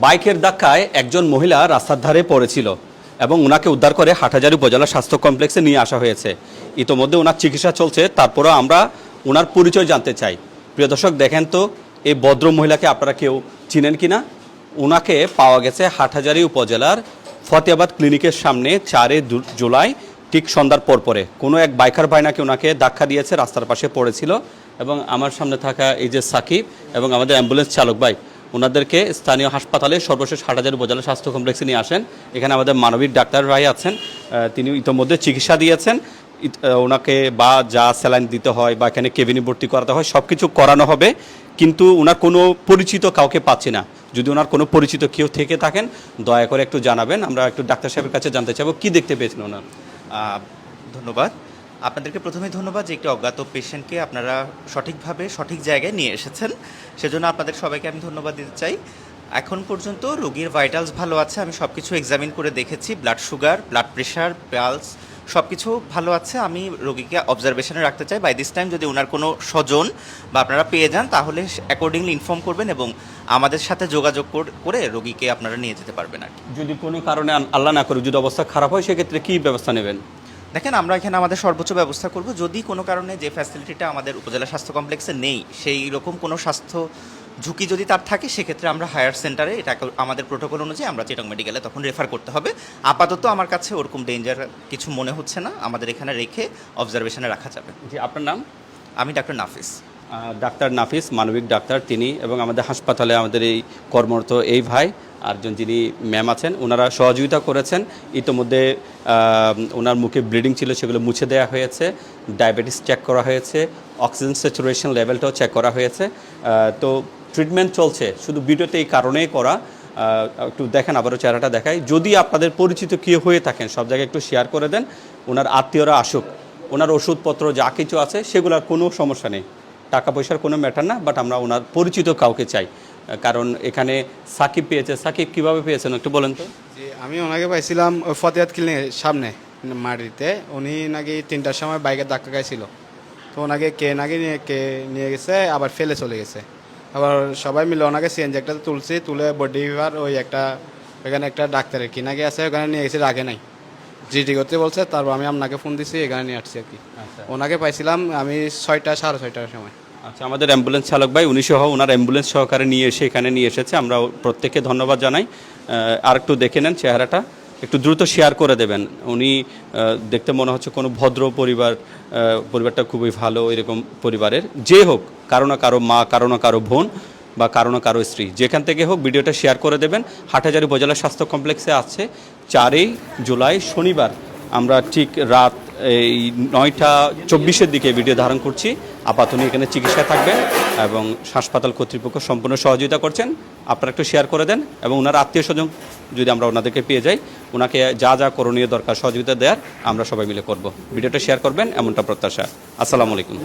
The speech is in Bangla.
বাইকের ধাক্কায় একজন মহিলা রাস্তার ধারে পড়েছিল এবং ওনাকে উদ্ধার করে হাটহাজারী উপজেলা স্বাস্থ্য কমপ্লেক্সে নিয়ে আসা হয়েছে। ইতোমধ্যে ওনার চিকিৎসা চলছে, তারপরেও আমরা ওনার পরিচয় জানতে চাই। প্রিয় দর্শক, দেখেন তো এই ভদ্র মহিলাকে আপনারা কেউ চিনেন কিনা। ওনাকে পাওয়া গেছে হাটহাজারী উপজেলার ফতেহাবাদ ক্লিনিকের সামনে 4 জুলাই ঠিক সন্ধ্যার পরে কোনো এক বাইকার ভাই নাকি ওনাকে ধাক্কা দিয়েছে, রাস্তার পাশে পড়েছিল। এবং আমার সামনে থাকা এই যে সাকিব এবং আমাদের অ্যাম্বুলেন্স চালক ভাই, ওনাদেরকে স্থানীয় হাসপাতালে সর্বশেষ হাটহাজারী উপজেলা স্বাস্থ্য কমপ্লেক্সে নিয়ে আসেন। এখানে আমাদের মানবিক ডাক্তার ভাই আছেন, তিনি ইতোমধ্যে চিকিৎসা দিয়েছেন। ওনাকে বা যা স্যালাইন দিতে হয় বা এখানে কেবিনে ভর্তি করাতে হয় সব কিছু করানো হবে, কিন্তু ওনার কোনো পরিচিত কাউকে পাচ্ছি না। যদি ওনার কোনো পরিচিত কেউ থেকে থাকেন দয়া করে একটু জানাবেন, আমরা একটু ডাক্তার সাহেবের কাছে জানতে চাইবো কী দেখতে পেয়েছেন ওনার। ধন্যবাদ। আপনাদেরকে প্রথমেই ধন্যবাদ যে একটি অজ্ঞাত পেশেন্টকে আপনারা সঠিকভাবে সঠিক জায়গায় নিয়ে এসেছেন, সেজন্য আপনাদের সবাইকে আমি ধন্যবাদ দিতে চাই। এখন পর্যন্ত রোগীর ভাইটালস ভালো আছে, আমি সব কিছু এক্সামিন করে দেখেছি, blood sugar, blood pressure, pulse সব কিছু ভালো আছে। আমি রোগীকে অবজারভেশনে রাখতে চাই। বাই দিস টাইম যদি ওনার কোনো স্বজন বা আপনারা পেয়ে যান তাহলে অ্যাকর্ডিংলি ইনফর্ম করবেন এবং আমাদের সাথে যোগাযোগ করে রোগীকে আপনারা নিয়ে যেতে পারবেন। আর যদি কোনো কারণে আল্লাহ না করে যদি অবস্থা খারাপ হয় সেক্ষেত্রে কী ব্যবস্থা নেবেন? দেখেন, আমরা এখানে আমাদের সর্বোচ্চ ব্যবস্থা করব। যদি কোনো কারণে যে ফ্যাসিলিটিটা আমাদের উপজেলা স্বাস্থ্য কমপ্লেক্সে নেই, সেই রকম কোনো স্বাস্থ্য ঝুঁকি যদি তার থাকে, সেক্ষেত্রে আমরা হায়ার সেন্টারে এটাকে আমাদের প্রোটোকল অনুযায়ী আমরা চিটাগং মেডিকেলে তখন রেফার করতে হবে। আপাতত আমার কাছে ওরকম ডেঞ্জার কিছু মনে হচ্ছে না, আমাদের এখানে রেখে অবজারভেশনে রাখা যাবে। জি, আপনার নাম? আমি ডাক্তার নাফিস। ডাক্তার নাফিস, মানবিক ডাক্তার তিনি, এবং আমাদের হাসপাতালে আমাদের এই কর্মরত এই ভাই আরেকজন যিনি ম্যাম আছেন, ওনারা সহযোগিতা করেছেন। ইতোমধ্যে ওনার মুখে ব্লিডিং ছিল, সেগুলো মুছে দেওয়া হয়েছে, ডায়াবেটিস চেক করা হয়েছে, অক্সিজেন স্যাচুরেশন লেভেলটাও চেক করা হয়েছে। তো ট্রিটমেন্ট চলছে, শুধু ভিডিওতে এই কারণেই করা। একটু দেখেন, আবারও চেহারাটা দেখাই। যদি আপনাদের পরিচিত কেউ হয়ে থাকেন সব জায়গায় একটু শেয়ার করে দেন, ওনার আত্মীয়রা আসুক, ওনার ওষুধপত্র যা কিছু আছে সেগুলোর কোনো সমস্যা নেই, টাকা পয়সার কোনো ম্যাটার না, বাট আমরা ওনার পরিচিত কাউকে চাই। কারণ এখানে সাকিব পেয়েছে। সাকিব কীভাবে পেয়েছেন একটু বলেন তো। জি, আমি ওনাকে পাইছিলাম ওই ফতেহাদ ক্লিনিকের সামনে মাটিতে। উনি নাকি 3টার সময় বাইকের ধাক্কা খাইছিল, তো ওনাকে নিয়ে গেছে, আবার ফেলে চলে গেছে। আবার সবাই মিলে ওনাকে সিএনজি একটা তুলে বডি ফিভার ওই একটা এখানে একটা ডাক্তারের কি নাকি আছে, ওখানে নিয়ে গেছে, রাখে নাই, জিডি করতে বলছে। তারপর আমি আপনাকে ফোন দিছি, এখানে নিয়ে আসছি আর কি। ওনাকে পাইছিলাম আমি 6টা সাড়ে 6টার সময়। আচ্ছা, আমাদের অ্যাম্বুলেন্স চালক ভাই উনি সহ ওনার অ্যাম্বুলেন্স সহকারে নিয়ে এসে এখানে নিয়ে এসেছে, আমরা প্রত্যেককে ধন্যবাদ জানাই। আর একটু দেখে নেন চেহারাটা, একটু দ্রুত শেয়ার করে দেবেন। উনি দেখতে মনে হচ্ছে কোনো ভদ্র পরিবারটা খুবই ভালো, এরকম পরিবারের যে হোক, কারো না কারো মা, কারো না কারো বোন বা কারো না কারো স্ত্রী, যেখান থেকে হোক ভিডিওটা শেয়ার করে দেবেন। হাটহাজারী উপজেলা স্বাস্থ্য কমপ্লেক্সে আছে 4 জুলাই শনিবার, আমরা ঠিক রাত এই 9:24 দিকে ভিডিও ধারণ করছি। আপাতত এখানে চিকিৎসা থাকবেন এবং হাসপাতাল কর্তৃপক্ষ সম্পূর্ণ সহযোগিতা করছেন। আপনারা একটু শেয়ার করে দেন এবং ওনার আত্মীয় স্বজন যদি আমরা ওনাদেরকে পেয়ে যাই, ওনাকে যা যা করণীয় দরকার সহযোগিতা দেওয়ার আমরা সবাই মিলে করব। ভিডিওটা শেয়ার করবেন এমনটা প্রত্যাশা। আসসালামু আলাইকুম।